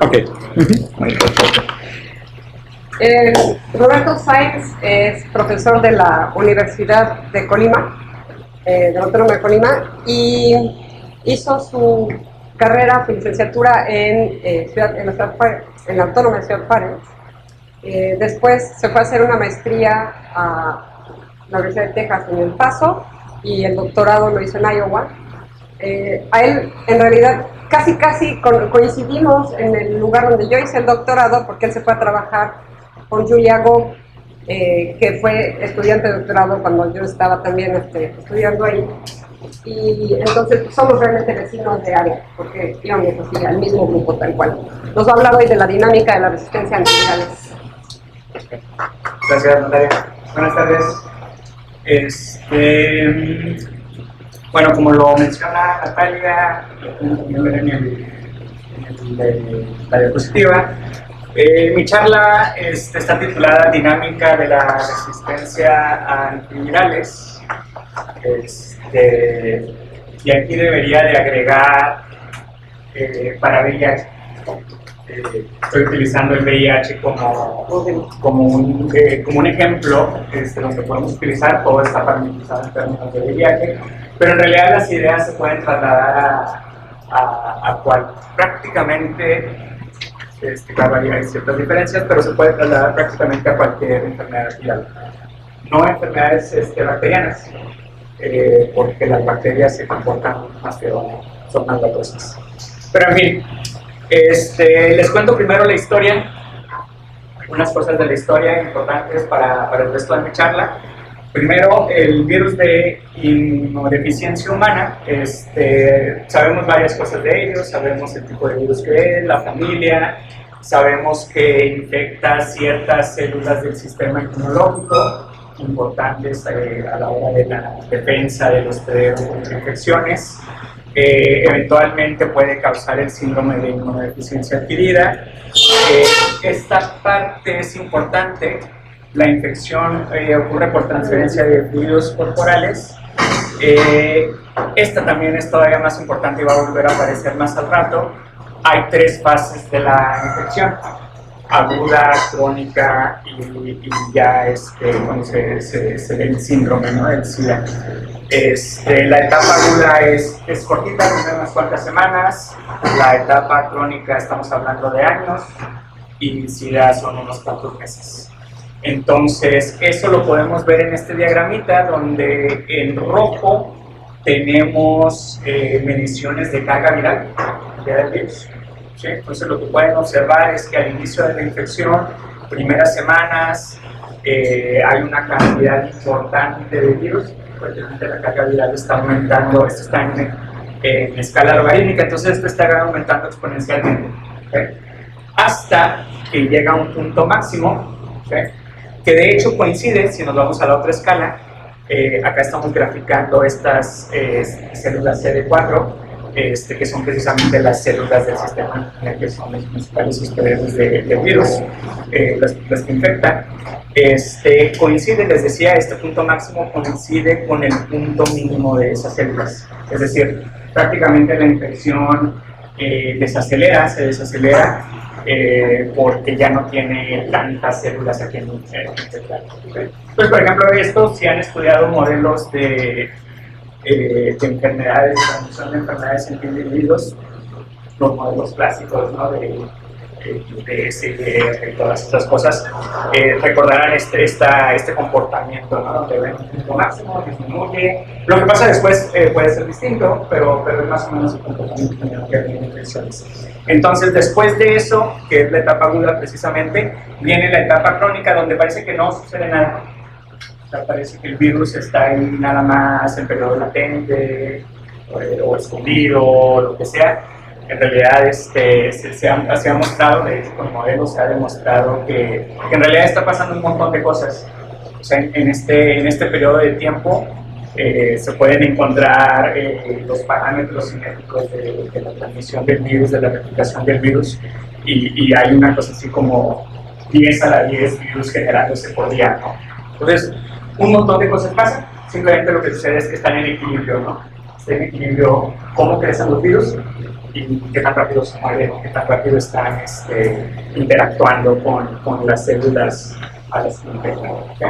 Ok. Roberto Sáenz es profesor de la Universidad de Colima, del Autónoma de Colima, y hizo su carrera, su licenciatura en la Autónoma de Ciudad Juárez. Después se fue a hacer una maestría a la Universidad de Texas en El Paso y el doctorado lo hizo en Iowa. A él, en realidad, casi coincidimos en el lugar donde yo hice el doctorado, porque él se fue a trabajar con Julia Go, que fue estudiante de doctorado cuando yo estaba también estudiando ahí. Y entonces somos realmente vecinos de área, porque íbamos así al mismo grupo tal cual. Nos va a hablar hoy de la dinámica de la resistencia a antivirales. Gracias, Natalia. Buenas tardes. Bueno, como lo menciona Natalia, también ver en la diapositiva, mi charla está titulada Dinámica de la resistencia a antivirales. Y aquí debería de agregar para VIH. Estoy utilizando el VIH como un ejemplo donde podemos utilizar todo está parametrizado en términos de VIH, pero en realidad las ideas se pueden trasladar a prácticamente, claro, hay ciertas diferencias, pero se puede trasladar prácticamente a cualquier enfermedad viral, no enfermedades bacterianas, porque las bacterias se comportan más que son más latosas. Pero en fin, les cuento primero la historia, unas cosas de la historia importantes para el resto de mi charla. Primero, el virus de inmunodeficiencia humana. Sabemos varias cosas de ellos, sabemos el tipo de virus que es, la familia, sabemos que infecta ciertas células del sistema inmunológico, importantes a la hora de la defensa de los infecciones. Eventualmente puede causar el síndrome de inmunodeficiencia adquirida. Esta parte es importante. La infección ocurre por transferencia de fluidos corporales. Esta también es todavía más importante y va a volver a aparecer más al rato. Hay 3 fases de la infección: aguda, crónica y ya cuando se ve el síndrome, ¿no?, del SIDA. La etapa aguda es cortita, dura unas cuantas semanas. La etapa crónica estamos hablando de años y SIDA son unos cuantos meses. Entonces, eso lo podemos ver en este diagramita, donde en rojo tenemos mediciones de carga viral del virus. ¿Sí? Entonces, lo que pueden observar es que al inicio de la infección, primeras semanas, hay una cantidad importante de virus. Prácticamente la carga viral está aumentando, esto está en escala logarítmica, entonces esto está aumentando exponencialmente, ¿okay?, hasta que llega a un punto máximo, ¿okay?, que de hecho coincide, si nos vamos a la otra escala, acá estamos graficando estas células CD4, que son precisamente las células del sistema, que son los principales hospederos del virus, las que infectan. Coincide, les decía, este punto máximo coincide con el punto mínimo de esas células. Es decir, prácticamente la infección se desacelera porque ya no tiene tantas células aquí en infectar. Pues, por ejemplo, estos sí han estudiado modelos de enfermedades, de transmisión de enfermedades entre individuos, los modelos clásicos, ¿no?, de y todas estas cosas. Recordarán este comportamiento, ¿no?, donde ven un punto máximo, disminuye. Lo que pasa después puede ser distinto, pero es más o menos el comportamiento que hay en infecciones. Entonces, después de eso, que es la etapa aguda precisamente, viene la etapa crónica, donde parece que no sucede nada. O sea, parece que el virus está ahí nada más en periodo latente, o escondido, o lo que sea. En realidad se ha mostrado, de hecho con modelos se ha demostrado que en realidad está pasando un montón de cosas. O sea, en este periodo de tiempo se pueden encontrar los parámetros cinéticos de la transmisión del virus, de la replicación del virus, y hay una cosa así como 10 a la 10 virus generándose por día, ¿no? Entonces, un montón de cosas pasan, simplemente lo que sucede es que están en equilibrio, ¿no? esté en equilibrio cómo crecen los virus y qué tan rápido se mueven, qué tan rápido están interactuando con las células a las que infectan. ¿Okay?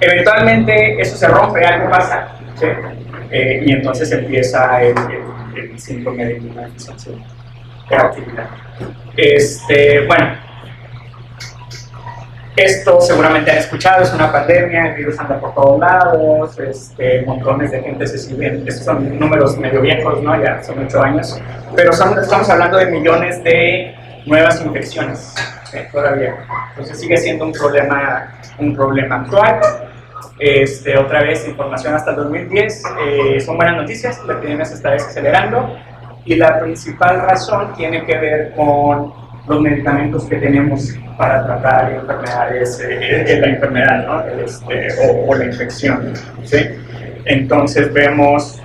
Eventualmente eso se rompe, algo pasa, ¿sí? Y entonces empieza el síndrome de inmunodeficiencia reactividad. Bueno, esto seguramente han escuchado, es una pandemia, el virus anda por todos lados, montones de gente se siguen, estos son números medio viejos, ¿no? Ya son 8 años, pero estamos hablando de millones de nuevas infecciones, todavía. Entonces sigue siendo un problema actual. Otra vez, información hasta el 2010, son buenas noticias, la epidemia se está desacelerando y la principal razón tiene que ver con los medicamentos que tenemos para tratar enfermedades, la enfermedad, ¿no? O la infección, ¿sí? Entonces vemos,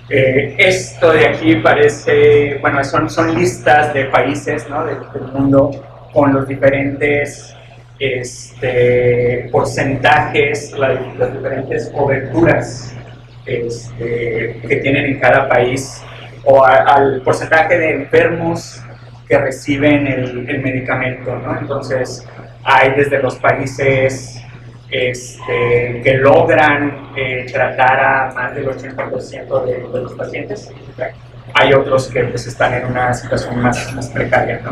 esto de aquí parece, bueno, son listas de países, ¿no? del mundo con los diferentes porcentajes, las diferentes coberturas que tienen en cada país, o al porcentaje de enfermos que reciben el medicamento, ¿no? Entonces, hay desde los países que logran tratar a más del 80% de los pacientes. Hay otros que pues, están en una situación más precaria, ¿no?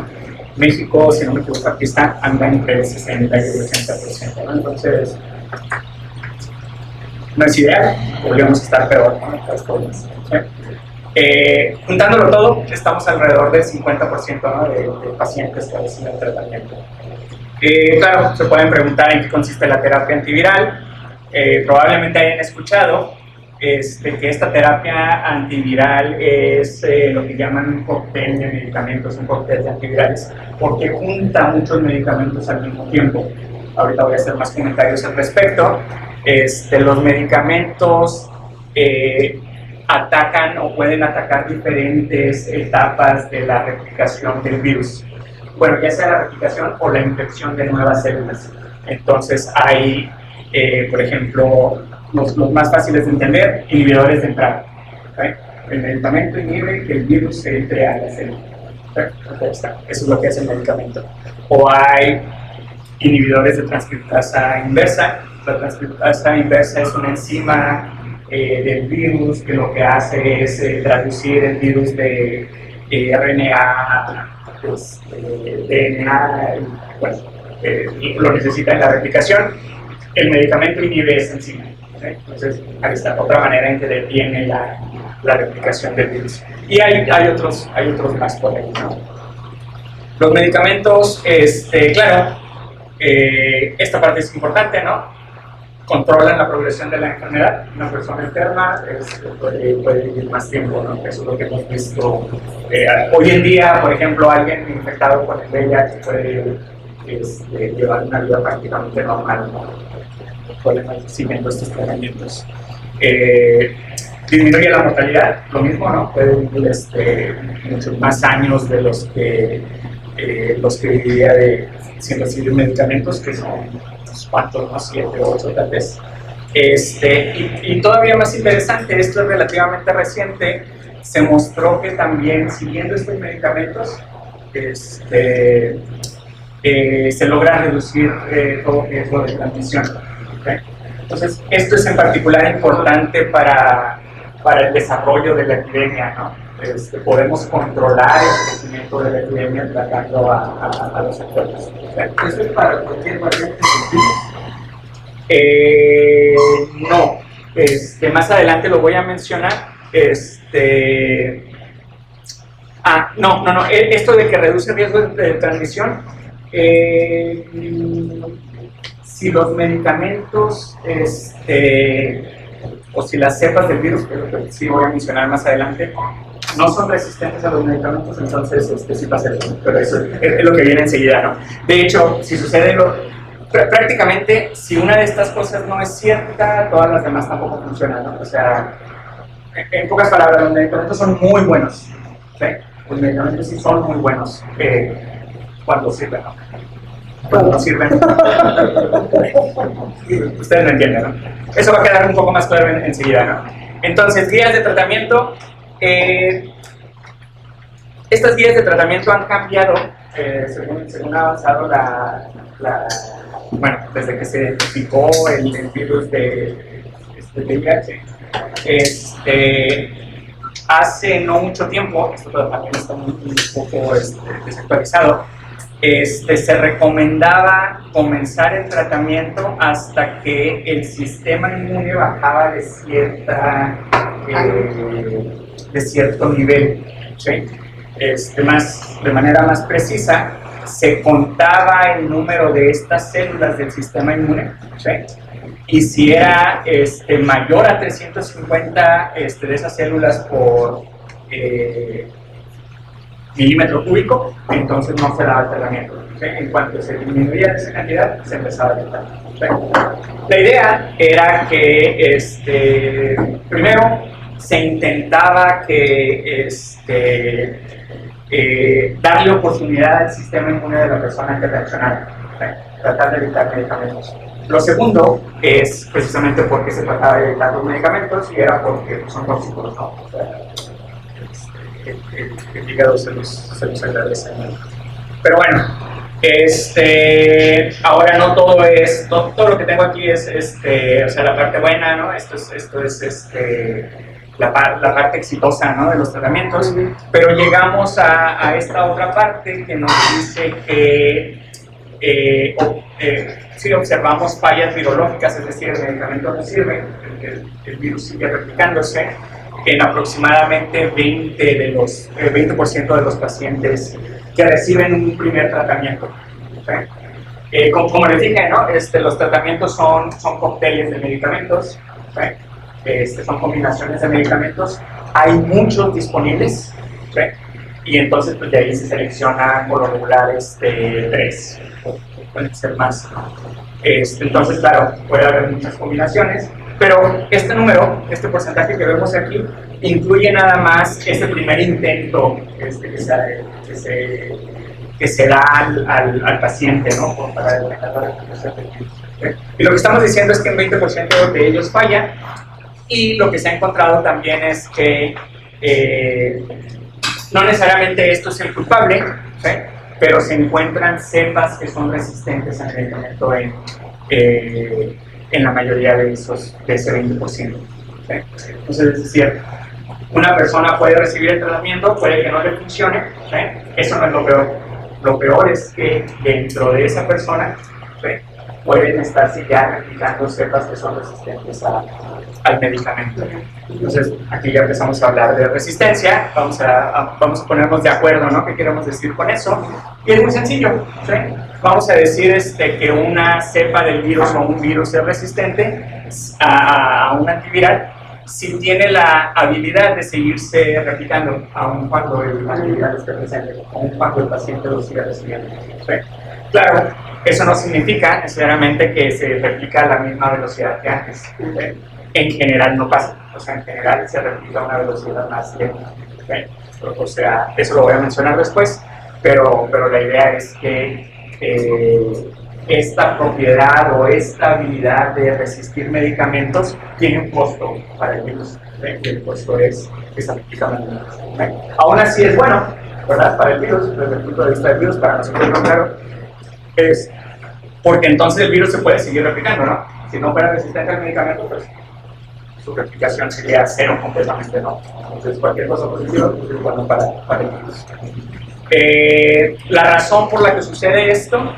México, si no me equivoco, aquí anda entre el 60 y el 80%, ¿no? Entonces, no es ideal, podríamos estar peor con otras cosas, ¿sí? Juntándolo todo, estamos alrededor del 50%, ¿no? de pacientes que reciben tratamiento. Claro, se pueden preguntar en qué consiste la terapia antiviral. Probablemente hayan escuchado que esta terapia antiviral es lo que llaman un cóctel de medicamentos, un cóctel de antivirales, porque junta muchos medicamentos al mismo tiempo. Ahorita voy a hacer más comentarios al respecto. Los medicamentos atacan o pueden atacar diferentes etapas de la replicación del virus. Bueno, ya sea la replicación o la infección de nuevas células. Entonces hay, por ejemplo, los más fáciles de entender, inhibidores de entrada. ¿Okay? El medicamento inhibe que el virus se entre a la célula. ¿Okay? Eso es lo que hace el medicamento. O hay inhibidores de transcriptasa inversa. La transcriptasa inversa es una enzima del virus que lo que hace es traducir el virus de RNA, pues, DNA, bueno, lo necesita en la replicación. El medicamento inhibe esa enzima. Entonces, ahí está otra manera en que detiene la replicación del virus. Y hay otros más por ahí, ¿no? Los medicamentos, claro, esta parte es importante, ¿no? Controlan la progresión de la enfermedad. Una persona enferma puede vivir más tiempo, ¿no? Eso es lo que hemos visto. Hoy en día, por ejemplo, alguien infectado con el VIH puede llevar una vida prácticamente normal, ¿no? Siguiendo estos tratamientos. Disminuye la mortalidad, lo mismo, ¿no? Puede vivir muchos más años de los que viviría sin recibir medicamentos, que son ¿cuántos? ¿No? 7 o 8 tal vez. Y todavía más interesante, esto es relativamente reciente, se mostró que también siguiendo estos medicamentos se logra reducir todo riesgo de transmisión. ¿Okay? Entonces, esto es en particular importante para el desarrollo de la epidemia, ¿no? Podemos controlar el crecimiento de la epidemia tratando a los enfermos. ¿Eso es para cualquier variante no, más adelante lo voy a mencionar. No, esto de que reduce el riesgo de transmisión, si los medicamentos, o si las cepas del virus, que es lo que sí voy a mencionar más adelante, no son resistentes a los medicamentos, entonces sí pasa eso, pero eso es lo que viene enseguida, ¿no? De hecho, si sucede prácticamente, si una de estas cosas no es cierta, todas las demás tampoco funcionan, ¿no? O sea, en pocas palabras, los medicamentos son muy buenos, ¿sí? Los medicamentos sí son muy buenos cuando sirven, ¿no? Cuando no sirven. Ustedes lo entienden, ¿no? Eso va a quedar un poco más claro enseguida, ¿no? Entonces, guías de tratamiento. Estas guías de tratamiento han cambiado según ha avanzado bueno, desde que se identificó el virus de VIH. Hace no mucho tiempo, esto también está un poco desactualizado, se recomendaba comenzar el tratamiento hasta que el sistema inmune bajaba de cierto nivel, ¿sí? De manera más precisa, se contaba el número de estas células del sistema inmune, ¿sí? Y si era mayor a 350 de esas células por milímetro cúbico, entonces no se daba el tratamiento, ¿sí? En cuanto se disminuía esa cantidad, se empezaba a tratar, ¿sí? La idea era que primero se intentaba que darle oportunidad al sistema inmune de la persona que reaccionara, ¿sí? Tratar de evitar medicamentos. Lo segundo es precisamente porque se trataba de evitar los medicamentos y era porque son tóxicos, ¿no? O sea, el hígado se los agradece, ¿no? Pero bueno, ahora no todo es, todo lo que tengo aquí es, o sea, la parte buena, ¿no? Esto es la parte exitosa, ¿no? De los tratamientos, pero llegamos a esta otra parte que nos dice que si observamos fallas virológicas, es decir, el medicamento no sirve, el virus sigue replicándose en aproximadamente 20% de los pacientes que reciben un primer tratamiento, ¿sí? Como les dije, ¿no? Los tratamientos son cócteles de medicamentos, ¿sí? Son combinaciones de medicamentos, hay muchos disponibles, ¿sí? Y entonces pues de ahí se selecciona por lo regular 3, pueden ser más. Entonces, claro, puede haber muchas combinaciones, pero este número, este porcentaje que vemos aquí, incluye nada más ese primer intento que se da al paciente, ¿no? Para detectar la replicación del virus. Y lo que estamos diciendo es que un 20% de ellos falla, y lo que se ha encontrado también es que no necesariamente esto es el culpable, ¿sí? Pero se encuentran cepas que son resistentes al medicamento en la mayoría de ese 20%. ¿Sí? Entonces, es decir, una persona puede recibir el tratamiento, puede que no le funcione, ¿sí? Eso no es lo peor. Lo peor es que dentro de esa persona, ¿sí? Pueden estarse ya replicando cepas que son resistentes al medicamento. Entonces, aquí ya empezamos a hablar de resistencia, vamos a ponernos de acuerdo, ¿no? ¿Qué queremos decir con eso? Y es muy sencillo, ¿sí? Vamos a decir que una cepa del virus o un virus es resistente a un antiviral si tiene la habilidad de seguirse replicando, aun cuando el antiviral esté presente, aun cuando el paciente lo siga recibiendo, ¿sí? Claro, eso no significa necesariamente que se replica a la misma velocidad que antes, ¿sí? En general no pasa, o sea, en general se replica a una velocidad más lenta, ¿sí? O sea, eso lo voy a mencionar después, pero la idea es que esta propiedad o esta habilidad de resistir medicamentos tiene un costo para el virus, ¿sí? Y el costo es que se aplica menos, ¿sí? Aún así es bueno, ¿verdad? Para el virus, desde el punto de vista del virus, para nosotros no, claro, es porque entonces el virus se puede seguir replicando, ¿no? Si no fuera resistente al medicamento, pues su replicación sería cero completamente, ¿no? Entonces cualquier cosa positiva pues, es bueno para el virus. La razón por la que sucede esto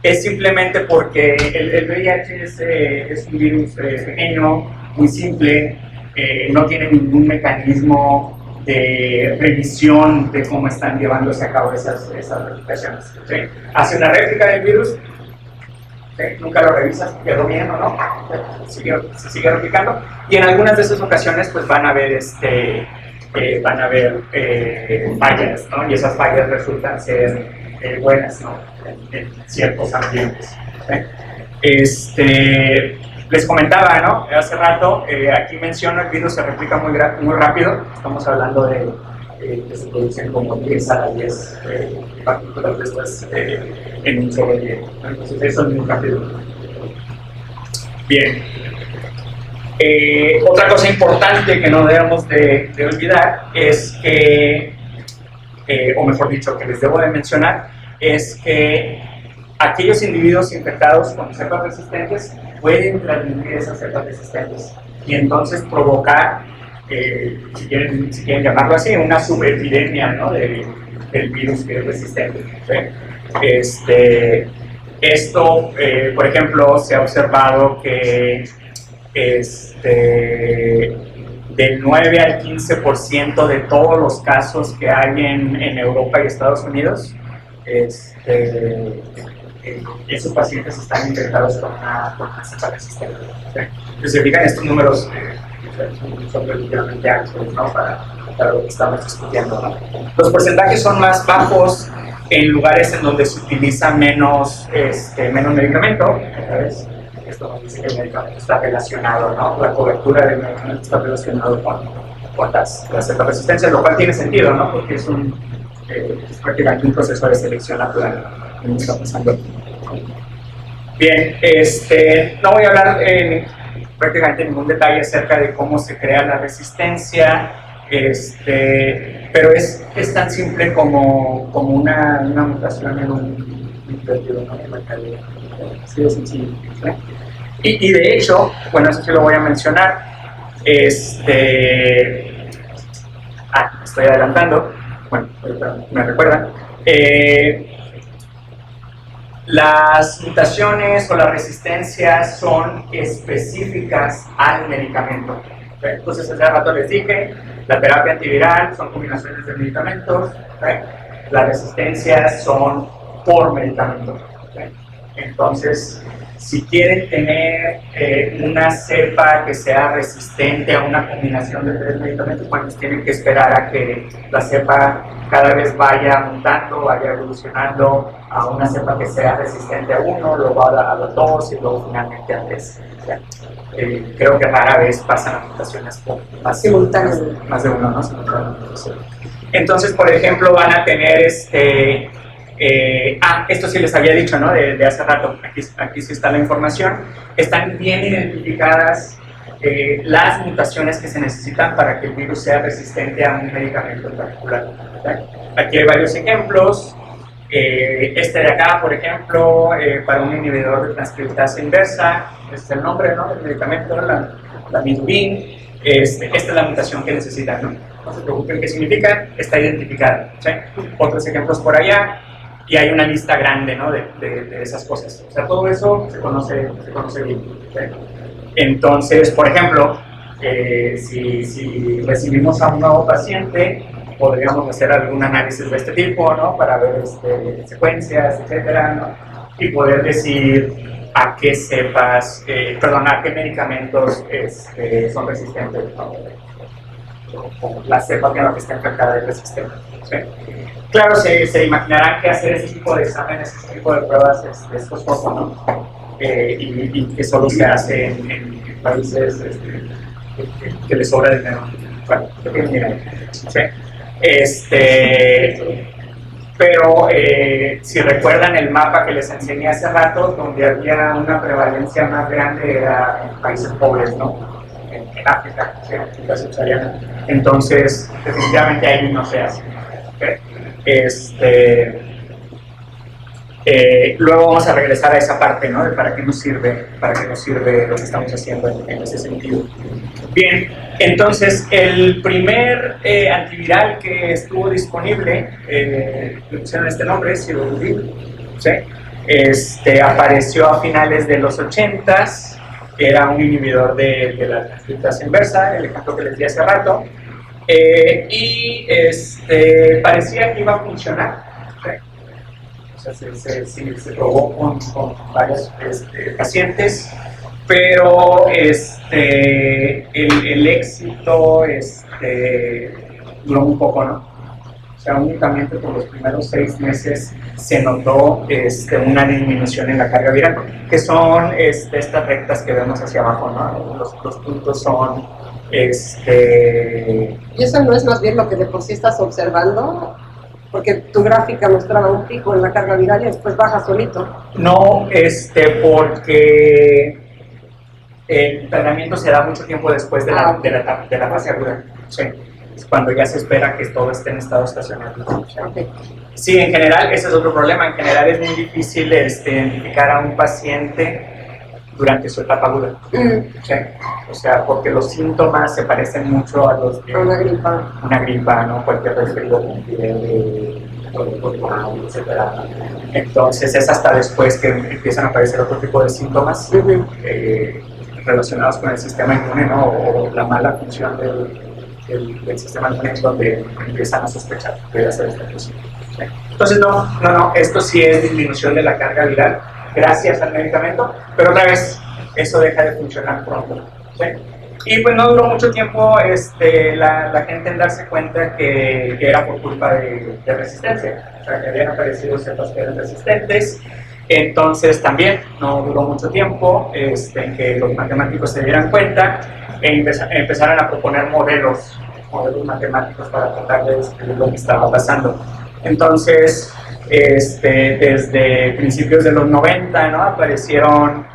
es simplemente porque el VIH es un virus pequeño, muy simple, no tiene ningún mecanismo de revisión de cómo están llevándose a cabo esas replicaciones, ¿sí? Hace una réplica del virus, ¿sí? Nunca lo revisas, quedó bien o no, se sigue replicando, y en algunas de esas ocasiones pues van a haber fallas, ¿no? Y esas fallas resultan ser buenas, ¿no? En ciertos ambientes, ¿sí? Les comentaba, ¿no? Hace rato, aquí menciono el virus se replica muy rápido, estamos hablando de que se producen como 10 a la 10 partículas de estas en un solo día, ¿no? Entonces eso es muy rápido. Bien. Otra cosa importante que no debemos de olvidar es que, o mejor dicho, que les debo de mencionar, es que aquellos individuos infectados con cepas resistentes pueden transmitir esas cepas resistentes y entonces provocar, si quieren llamarlo así, una subepidemia, ¿no?, del virus que es resistente, ¿sí? Esto, por ejemplo, se ha observado que del 9 al 15% de todos los casos que hay en Europa y Estados Unidos, esos pacientes están infectados con una cepa resistente. ¿Sí? Si se fijan, estos números son relativamente altos, ¿no?, para lo que estamos discutiendo, ¿no? Los porcentajes son más bajos en lugares en donde se utiliza menos medicamento, ¿sabes? Esto nos dice que el medicamento está relacionado, ¿no? La cobertura del medicamento está relacionado con las cepas resistencias, lo cual tiene sentido, ¿no? Porque es prácticamente un proceso de selección natural que nos está pasando. Bien, no voy a hablar prácticamente ningún detalle acerca de cómo se crea la resistencia, pero es tan simple como una mutación en un nucleótido, ¿no?, en la cadena. Así de sencillo, ¿sí? Y de hecho, bueno, eso sí lo voy a mencionar, estoy adelantando, bueno, me recuerdan, las mutaciones o las resistencias son específicas al medicamento. ¿Okay? Entonces, hace rato les dije, la terapia antiviral son combinaciones de medicamentos, ¿okay? Las resistencias son por medicamento. ¿Okay? Entonces, si quieren tener una cepa que sea resistente a una combinación de 3 medicamentos, pues tienen que esperar a que la cepa cada vez vaya mutando, vaya evolucionando a una cepa que sea resistente a uno, luego a los 2 y luego finalmente a 3. Creo que rara vez pasan las mutaciones más de uno, ¿no? Entonces, por ejemplo, van a tener esto sí les había dicho, ¿no?, de hace rato, aquí sí está la información. Están bien identificadas las mutaciones que se necesitan para que el virus sea resistente a un medicamento en particular. ¿Okay? Aquí hay varios ejemplos. Este de acá, por ejemplo, para un inhibidor de transcriptasa inversa, este es el nombre, ¿no?, del medicamento, la midubin. Esta es la mutación que necesitan, ¿no? No se preocupen qué significa, está identificada. ¿Sí? Otros ejemplos por allá. Y hay una lista grande, ¿no?, de esas cosas. O sea, todo eso se conoce bien. ¿Sí? Entonces, por ejemplo, si recibimos a un nuevo paciente, podríamos hacer algún análisis de este tipo, ¿no?, para ver secuencias, etcétera, ¿no?, y poder decir a qué cepas, a qué medicamentos son resistentes, ¿no?, o la cepa que está infectada es resistente. ¿Sí? Claro, se imaginarán que hacer ese tipo de exámenes, ese tipo de pruebas es costoso, ¿no? Y que solo se hace en países que les sobra dinero. Bueno, ¿sí? Pero si recuerdan el mapa que les enseñé hace rato, donde había una prevalencia más grande era en países pobres, ¿no? En África, ¿sí?, en África subsahariana. Entonces, definitivamente ahí no se hace. ¿Okay? Luego vamos a regresar a esa parte, ¿no?, de para qué nos sirve lo que estamos haciendo en ese sentido. Bien, entonces el primer antiviral que estuvo disponible, le pusieron este nombre, Cirudil, ¿sí? Apareció a finales de los 80s, era un inhibidor de la transcriptasa inversa, el ejemplo que les di hace rato. Y parecía que iba a funcionar. ¿Sí? O sea, se probó con varios pacientes, pero el éxito duró un poco, ¿no? O sea, únicamente por los primeros 6 meses se notó una disminución en la carga viral, que son estas rectas que vemos hacia abajo, ¿no? Los puntos son ¿Y eso no es más bien lo que de por sí estás observando? Porque tu gráfica mostraba un pico en la carga viral y después baja solito. No, porque El tratamiento se da mucho tiempo después de la fase aguda. Sí. Es cuando ya se espera que todo esté en estado estacionario. Sí, en general, ese es otro problema. En general es muy difícil identificar a un paciente durante su etapa aguda. ¿Sí? O sea, porque los síntomas se parecen mucho a los de una gripa, ¿no? Cualquier resfriado, etcétera. Entonces es hasta después que empiezan a aparecer otro tipo de síntomas relacionados con el sistema inmune, ¿no? O la mala función del sistema inmune, donde empiezan a sospechar que puede ser esta cosa. ¿Sí? Entonces no, esto sí es disminución de la carga viral gracias al medicamento, pero otra vez eso deja de funcionar pronto. ¿Sí? Y pues no duró mucho tiempo la gente en darse cuenta que era por culpa de resistencia, o sea, que habían aparecido cepas que eran resistentes. Entonces también no duró mucho tiempo en que los matemáticos se dieran cuenta e empezaran a proponer modelos matemáticos para tratar de describir lo que estaba pasando. Entonces, desde principios de los 90, ¿no? Aparecieron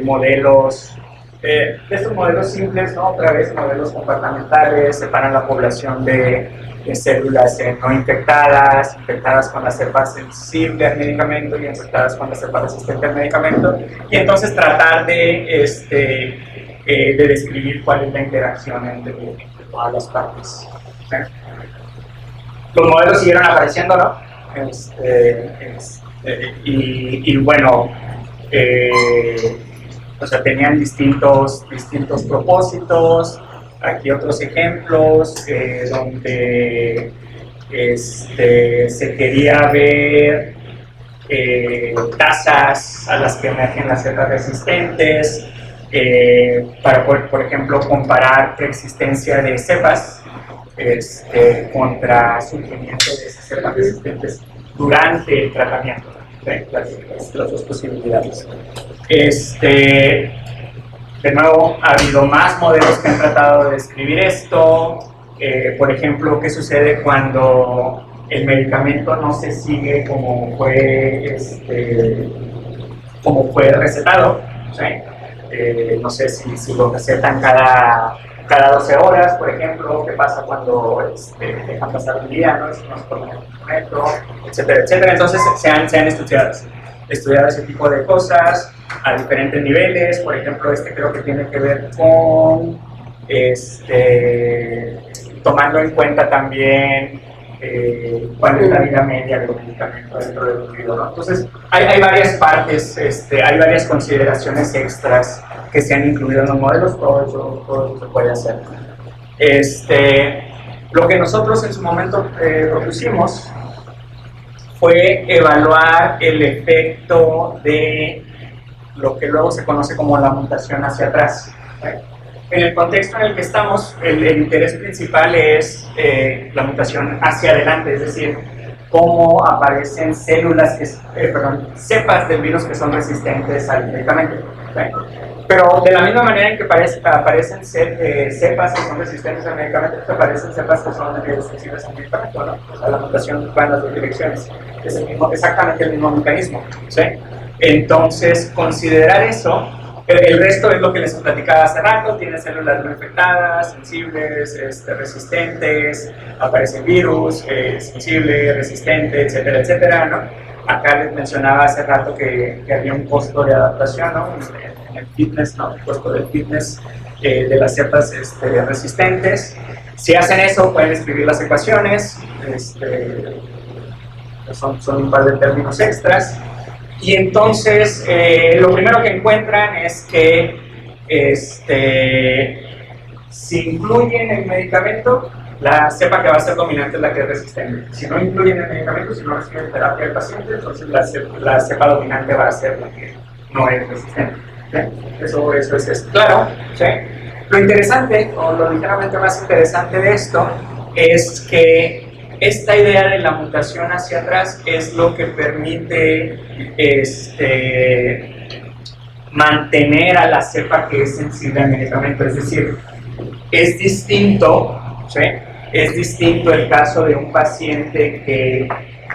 modelos, de estos modelos simples, ¿no? Otra vez modelos comportamentales, separan la población de células no infectadas, infectadas con la cepa sensible al medicamento y infectadas con la cepa resistente al medicamento, y entonces tratar de describir cuál es la interacción entre todas las partes. ¿Sí? Los modelos siguieron apareciendo, ¿no? Y bueno, o sea, tenían distintos propósitos. Aquí otros ejemplos donde se quería ver tasas a las que emergen las cepas resistentes, para poder, por ejemplo, comparar preexistencia de cepas contra surgimiento de esas cepas resistentes durante el tratamiento. Las dos posibilidades. De nuevo, ha habido más modelos que han tratado de describir esto. Por ejemplo, ¿qué sucede cuando el medicamento no se sigue como fue recetado? ¿Sí? No sé si lo recetan cada 12 horas, por ejemplo. ¿Qué pasa cuando dejan pasar un día, ¿no? Si no se pone un metro, etcétera, etcétera? Entonces se han estudiado ese tipo de cosas a diferentes niveles. Por ejemplo, creo que tiene que ver con tomando en cuenta también cuál es la vida media del medicamento dentro del individuo, ¿no? Entonces hay varias partes, hay varias consideraciones extras que se han incluido en los modelos. Todo eso se puede hacer. Lo que nosotros en su momento propusimos fue evaluar el efecto de lo que luego se conoce como la mutación hacia atrás. En el contexto en el que estamos, el interés principal es la mutación hacia adelante, es decir, cómo aparecen cepas del virus que son resistentes al medicamento. Pero de la misma manera en que aparecen cepas que son resistentes al medicamento, aparecen cepas que son sensibles al medicamento, ¿no? O sea, la mutación va en las dos direcciones. Es exactamente el mismo mecanismo. ¿Sí? Entonces, considerar eso, el resto es lo que les platicaba hace rato. Tienen células no infectadas, sensibles, resistentes, aparecen virus, sensible, resistente, etcétera, etcétera, ¿no? Acá les mencionaba hace rato que había un costo de adaptación, ¿no? En el fitness, ¿no? El costo del fitness de las cepas resistentes. Si hacen eso, pueden escribir las ecuaciones, son un par de términos extras. Y entonces, lo primero que encuentran es que si incluyen el medicamento, la cepa que va a ser dominante es la que es resistente. Si no incluyen el medicamento, si no reciben terapia del paciente, entonces la cepa dominante va a ser la que no es resistente. ¿Sí? Eso es claro. ¿Sí? Lo interesante, o lo ligeramente más interesante de esto, es que esta idea de la mutación hacia atrás es lo que permite mantener a la cepa que es sensible al medicamento. Es decir, es distinto, ¿sí? Es distinto el caso de un paciente que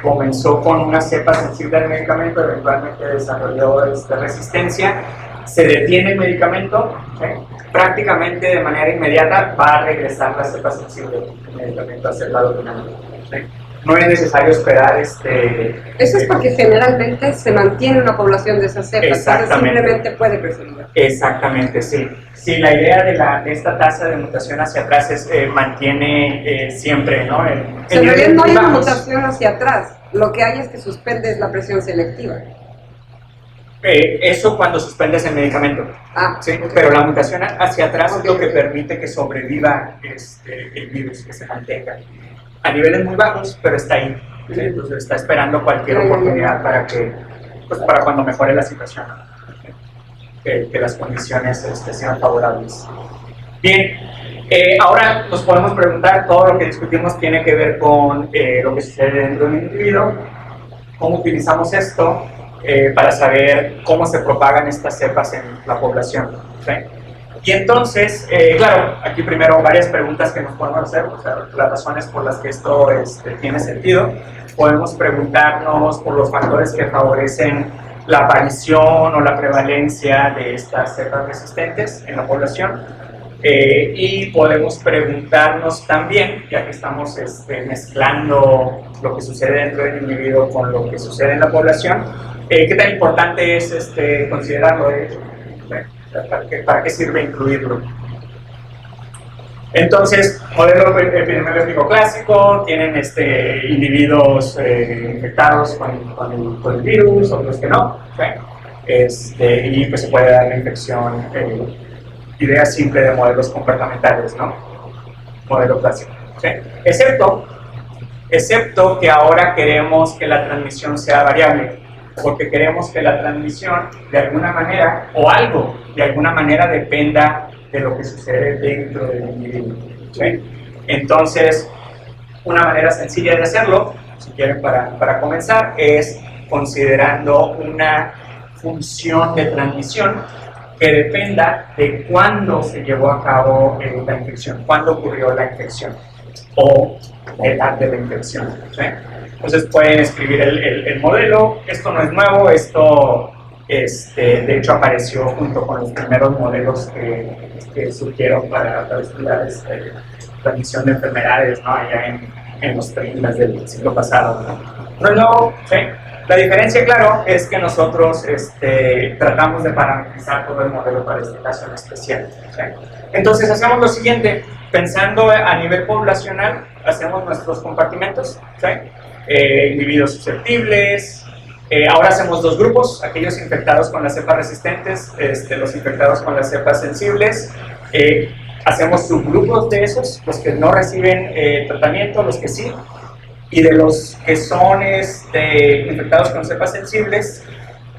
comenzó con una cepa sensible al medicamento, eventualmente desarrolló resistencia, se detiene el medicamento, ¿sí? Prácticamente de manera inmediata va a regresar la cepa sensible del medicamento hacia el lado dominante. ¿Sí? No es necesario esperar Eso es porque generalmente se mantiene una población de esas cepas, entonces simplemente puede perseguir. Exactamente, sí. Sí, la idea de esta tasa de mutación hacia atrás es mantiene siempre, ¿no? En realidad no hay una mutación hacia atrás, lo que hay es que suspendes la presión selectiva. Eso cuando suspendes el medicamento. ¿Sí? Okay. Pero la mutación hacia atrás es lo que permite que sobreviva el virus, que se mantenga. A niveles muy bajos, pero está ahí. ¿Sí? Entonces está esperando cualquier oportunidad para que, pues, para cuando mejore la situación, que las condiciones sean favorables. Bien, ahora nos podemos preguntar, todo lo que discutimos tiene que ver con lo que sucede dentro de un individuo, cómo utilizamos esto para saber cómo se propagan estas cepas en la población. ¿Sí? Y entonces, claro, aquí primero varias preguntas que nos podemos hacer, o sea, las razones por las que esto tiene sentido. Podemos preguntarnos por los factores que favorecen la aparición o la prevalencia de estas cepas resistentes en la población. Y podemos preguntarnos también, ya que estamos mezclando lo que sucede dentro del individuo con lo que sucede en la población, ¿qué tan importante es considerarlo? ¿Para qué sirve incluirlo? Entonces, modelo epidemiológico clásico, tienen individuos infectados con el virus, otros que no, y pues se puede dar la infección, idea simple de modelos comportamentales, ¿no? Modelo clásico, ¿sí? Excepto que ahora queremos que la transmisión sea variable, porque queremos que la transmisión de alguna manera, o algo de alguna manera, dependa de lo que sucede dentro del individuo. ¿Sí? Entonces, una manera sencilla de hacerlo, si quieren para comenzar, es considerando una función de transmisión que dependa de cuándo se llevó a cabo la infección, cuándo ocurrió la infección o la edad de la infección. ¿Sí? Entonces pueden escribir el modelo. Esto no es nuevo, esto de hecho apareció junto con los primeros modelos que surgieron para estudiar transmisión de enfermedades, ¿no? Allá en los 30 del siglo pasado, ¿no? No, ¿sí? La diferencia, claro, es que nosotros tratamos de parametrizar todo el modelo para este caso en especial. ¿Sí? Entonces hacemos lo siguiente, pensando a nivel poblacional, hacemos nuestros compartimentos, ¿sí? Individuos susceptibles. Ahora hacemos dos grupos, aquellos infectados con las cepas resistentes, los infectados con las cepas sensibles. Hacemos subgrupos de esos, los que no reciben tratamiento, los que sí. Y de los que son infectados con cepas sensibles,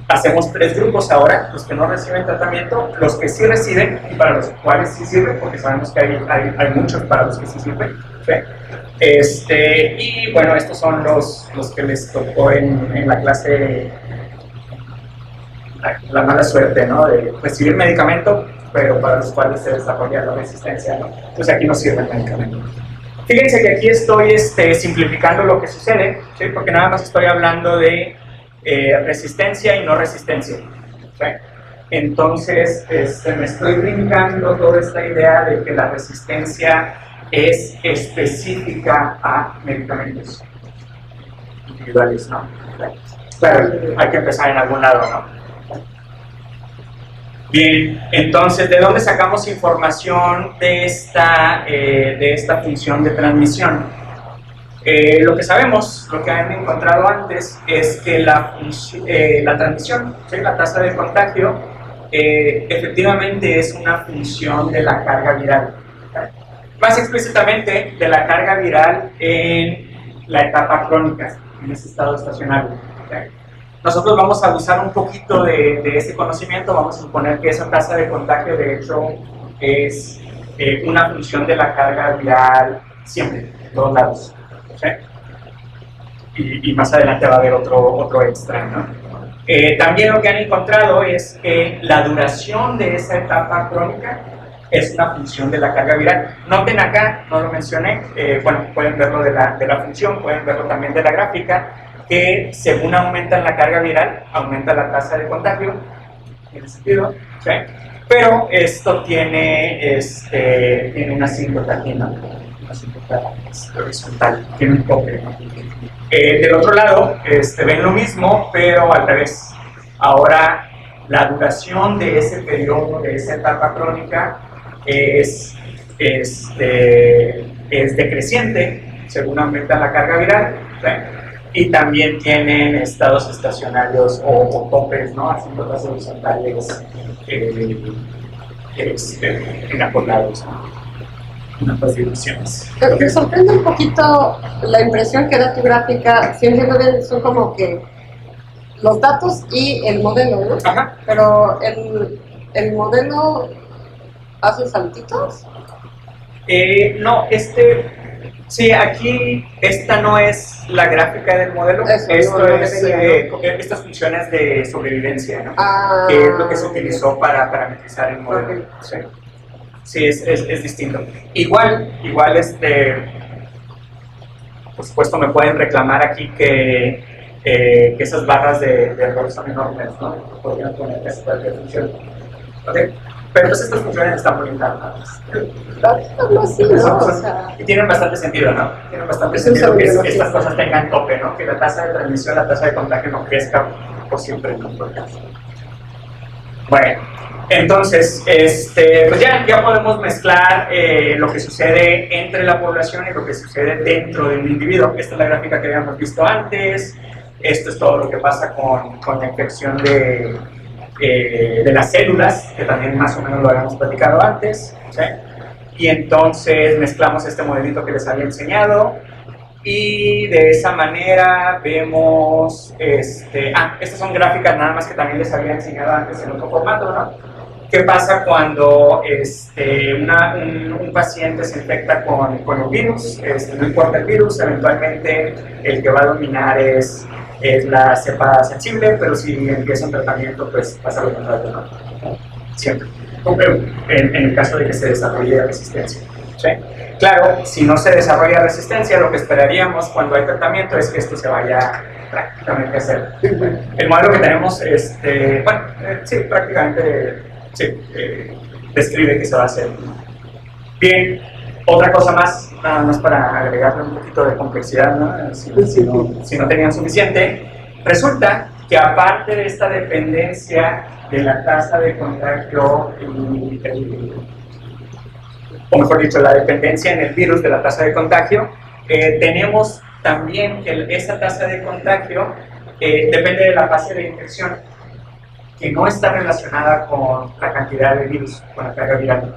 hacemos tres grupos ahora, los que no reciben tratamiento, los que sí reciben y para los cuales sí sirve, porque sabemos que hay muchos para los que sí sirven. ¿Sí? Y bueno, estos son los que les tocó en la clase la mala suerte, ¿no? De recibir medicamento, pero para los cuales se desarrolla la resistencia, ¿no? Entonces aquí no sirve el medicamento. Fíjense que aquí estoy simplificando lo que sucede, ¿sí? Porque nada más estoy hablando de resistencia y no resistencia. ¿Sí? Entonces me estoy brincando toda esta idea de que la resistencia es específica a medicamentos individuales, ¿no? Claro, hay que empezar en algún lado, ¿no? Bien, entonces, ¿de dónde sacamos información de esta función de transmisión? Lo que sabemos, lo que han encontrado antes, es que la transmisión, ¿sí? La tasa de contagio, efectivamente es una función de la carga viral. Más explícitamente, de la carga viral en la etapa crónica, en ese estado estacionario. ¿Okay? Nosotros vamos a usar un poquito de ese conocimiento, vamos a suponer que esa tasa de contagio de hecho es una función de la carga viral siempre, en todos lados. ¿Sí? Y más adelante va a haber otro extra, ¿no? También lo que han encontrado es que la duración de esa etapa crónica es una función de la carga viral. Noten acá, no lo mencioné, bueno, pueden verlo de la función, pueden verlo también de la gráfica, que según aumenta la carga viral, aumenta la tasa de contagio, tiene sentido, ¿sí? Pero esto tiene una asíntota aquí, ¿no? Una asíntota horizontal, tiene un tope, ¿no? Del otro lado, ven lo mismo, pero al revés. Ahora, la duración de ese periodo, de esa etapa crónica, es decreciente según aumenta la carga viral, ¿sí? Y también tienen estados estacionarios o topes, ¿no? Asíntotas horizontales inacordlados, ¿no? En ambas direcciones. Me sorprende un poquito la impresión que da tu gráfica. Si entiendo bien, son como que los datos y el modelo, ¿no? Ajá. Pero el modelo hace saltitos. No, sí, aquí esta no es la gráfica del modelo. Eso, esto no es debería, estas funciones de sobrevivencia, ¿no? Ah, Que es lo que se utilizó para parametrizar el modelo. Okay. Sí, sí es distinto. Igual, por supuesto me pueden reclamar aquí que esas barras de error son enormes, ¿no? Podrían poner casi cualquier función. ¿Okay? Pero pues estas funciones están muy internas. No, sí, ¿no? O sea, Y tienen bastante sentido, ¿no? Tienen bastante Es un sentido que sentido, estas sí. cosas tengan tope, ¿no? Que la tasa de transmisión, la tasa de contagio no crezca por siempre, ¿no? Bueno, entonces, pues ya podemos mezclar lo que sucede entre la población y lo que sucede dentro de un individuo. Esta es la gráfica que habíamos visto antes. Esto es todo lo que pasa con la infección de las células, que también más o menos lo habíamos platicado antes, ¿sí? Y entonces mezclamos este modelito que les había enseñado y de esa manera vemos, estas son gráficas nada más que también les había enseñado antes en otro formato, ¿no? ¿Qué pasa cuando un paciente se infecta con un virus? No importa el virus, eventualmente el que va a dominar es la cepa sensible, pero si empieza un tratamiento, pues pasa lo contrario, ¿no? Siempre. En el caso de que se desarrolle resistencia, ¿sí? Claro, si no se desarrolla resistencia, lo que esperaríamos cuando hay tratamiento es que esto se vaya prácticamente a hacer. El modelo que tenemos, sí, prácticamente describe que se va a hacer. Bien, otra cosa más, nada más para agregarle un poquito de complejidad, ¿no? Si no tenían suficiente, resulta que aparte de esta dependencia de la tasa de contagio o mejor dicho, la dependencia en el virus de la tasa de contagio, tenemos también que esa tasa de contagio depende de la fase de infección, que no está relacionada con la cantidad de virus, con la carga viral.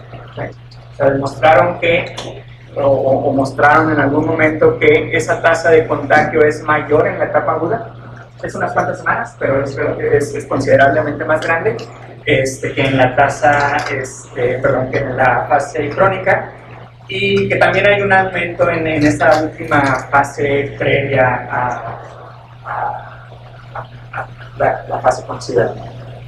O sea, demostraron o mostraron en algún momento que esa tasa de contagio es mayor en la etapa aguda. Es unas cuantas semanas, pero es considerablemente más grande que en la tasa, que en la fase crónica, y que también hay un aumento en esta última fase previa a la fase considerada.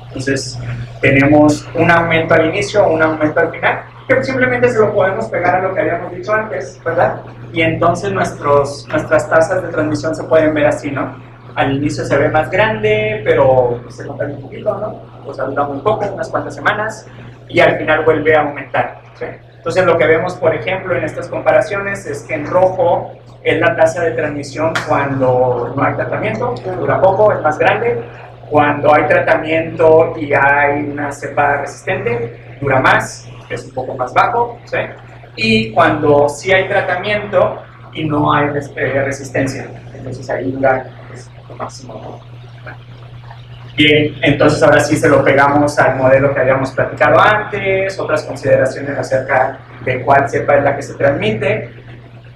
Entonces, tenemos un aumento al inicio, un aumento al final, que simplemente se lo podemos pegar a lo que habíamos dicho antes, ¿verdad? Y entonces nuestras tasas de transmisión se pueden ver así, ¿no? Al inicio se ve más grande, pero se contagia un poquito, ¿no? O sea, dura muy poco, unas cuantas semanas, y al final vuelve a aumentar, ¿sí? Entonces, lo que vemos, por ejemplo, en estas comparaciones es que en rojo es la tasa de transmisión cuando no hay tratamiento, dura poco, es más grande. Cuando hay tratamiento y hay una cepa resistente, dura más, es un poco más bajo, ¿sí? Y cuando sí hay tratamiento y no hay resistencia, entonces ahí dura lo máximo. Bien, entonces ahora sí se lo pegamos al modelo que habíamos platicado antes, otras consideraciones acerca de cuál cepa es la que se transmite,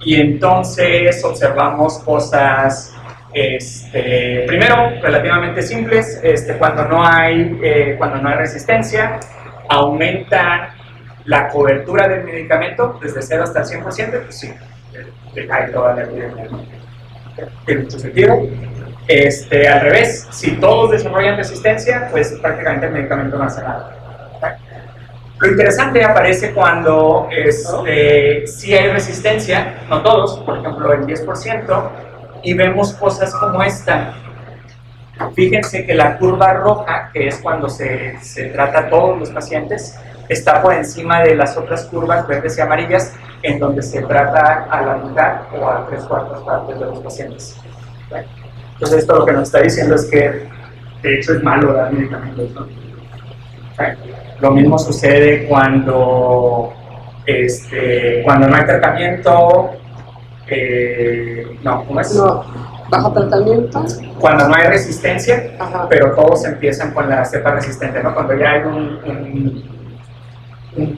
y entonces observamos cosas primero relativamente simples. Cuando no hay resistencia, aumentan la cobertura del medicamento desde 0 hasta el 100%, pues sí, le cae toda la epidemia, ¿no? Tiene mucho sentido. Al revés, si todos desarrollan resistencia, pues prácticamente el medicamento no hace nada. Lo interesante aparece cuando sí hay resistencia, no todos, por ejemplo el 10%, y vemos cosas como esta. Fíjense que la curva roja, que es cuando se trata a todos los pacientes, está por encima de las otras curvas verdes y amarillas, en donde se trata a la mitad o a 3/4 partes de los pacientes. Bueno, entonces esto lo que nos está diciendo es que de hecho es malo dar medicamentos, ¿no? Lo mismo sucede cuando no hay tratamiento, ¿cómo es? No, bajo tratamiento. Cuando no hay resistencia, Ajá. pero todos empiezan con la cepa resistente, ¿no? Cuando ya hay un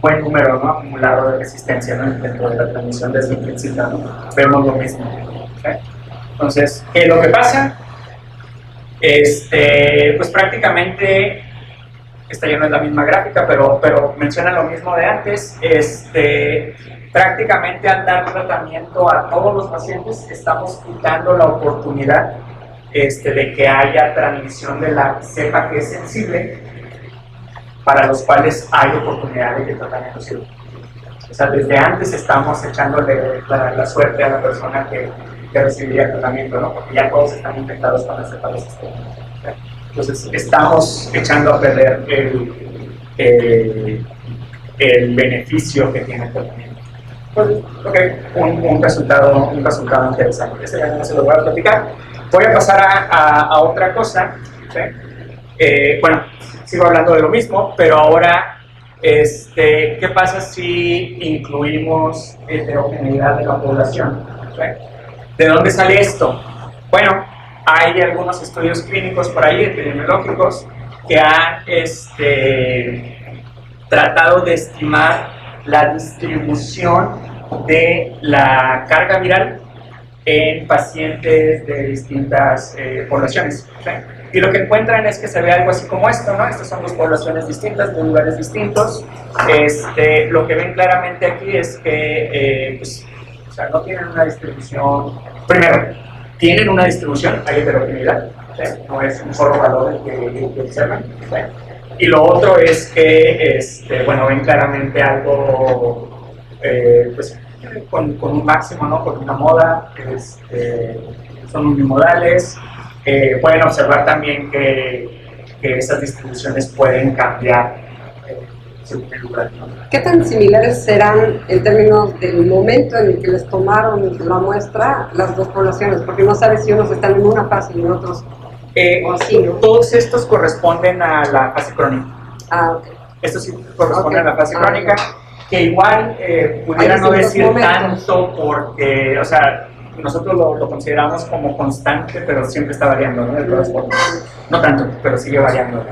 buen número, ¿no?, acumulado de resistencia, ¿no?, dentro de la transmisión desde el principio, ¿no? Vemos lo mismo. ¿Okay? Entonces, ¿qué es lo que pasa? Pues prácticamente, esta ya no es la misma gráfica, pero menciona lo mismo de antes. Prácticamente al dar tratamiento a todos los pacientes estamos quitando la oportunidad de que haya transmisión de la cepa que es sensible, para los cuales hay oportunidad de que el tratamiento sirva. O sea, desde antes estamos echándole la suerte a la persona que recibiría el tratamiento, ¿no? Porque ya todos están infectados con la cepa resistente. Entonces, estamos echando a perder el beneficio que tiene el tratamiento. Ok, un resultado interesante. Ese ya no se lo voy a platicar. Voy a pasar a otra cosa. ¿Sí? Bueno, sigo hablando de lo mismo, pero ahora, ¿qué pasa si incluimos heterogeneidad de la población? ¿Sí? ¿De dónde sale esto? Bueno, hay algunos estudios clínicos por ahí, epidemiológicos, que han tratado de estimar la distribución de la carga viral en pacientes de distintas poblaciones. ¿Sí? Y lo que encuentran es que se ve algo así como esto, ¿no? Estas son dos poblaciones distintas, de lugares distintos. Lo que ven claramente aquí es que pues, o sea, no tienen una distribución. Primero, tienen una distribución, hay heterogeneidad, ¿sí? No es un solo valor el que observan. ¿Sí? Y lo otro es que, bueno, ven claramente algo, pues, con un máximo, ¿no? Con una moda, son unimodales. Pueden observar también que esas distribuciones pueden cambiar según el lugar, ¿no? ¿Qué tan similares serán en términos del momento en el que les tomaron la muestra las dos poblaciones? Porque no sabes si unos están en una fase y otros así, ¿no? Todos estos corresponden a la fase crónica. Ah, ok. Estos sí corresponden a la fase crónica, que igual pudiera no decir tanto porque, o sea, nosotros lo consideramos como constante, pero siempre está variando, ¿no? De todas formas. No tanto, pero sigue variando.